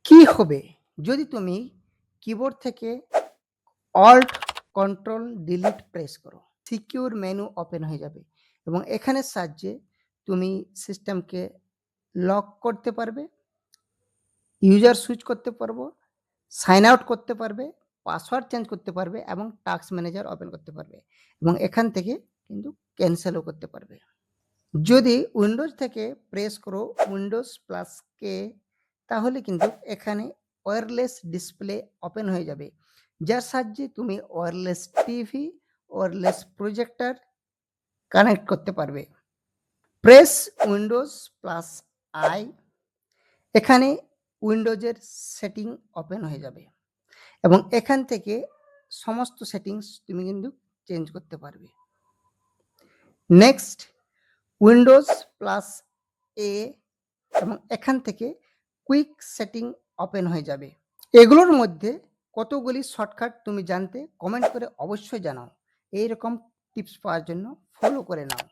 কি হবে যদি তুমি কিবোর্ড থেকে অল্ট কন্ট্রোল ডিলিট প্রেস করো? সিকিউর মেনু ওপেন হয়ে যাবে এবং এখানের সাহায্যে তুমি সিস্টেমকে লক করতে পারবে, ইউজার সুইচ করতে পারবো, সাইন আউট করতে পারবে, পাসওয়ার্ড চেঞ্জ করতে পারবে এবং টাস্ক ম্যানেজার ওপেন করতে পারবে এবং এখান থেকে কিন্তু ক্যান্সেলও করতে পারবে। যদি উইন্ডোজ থেকে প্রেস করো উইন্ডোজ প্লাস কে, তাহলে কিন্তু এখানে ওয়্যারলেস ডিসপ্লে ওপেন হয়ে যাবে, যার সাহায্যে তুমি wireless TV, wireless projector connect করতে পারবে। প্রেস উইন্ডোজ প্লাস আই, এখানে উইন্ডোজের সেটিং ওপেন হয়ে যাবে এবং এখান থেকে সমস্ত সেটিংস তুমি কিন্তু চেঞ্জ করতে পারবে। নেক্সট উইন্ডোজ প্লাস এ এবং এখান থেকে কুইক সেটিং ওপেন হয়ে যাবে। এগুলোর মধ্যে কতগুলি শর্টকাট তুমি জানতে কমেন্ট করে অবশ্যই জানাও। এইরকম টিপস পাওয়ার জন্য ফলো করে নাও।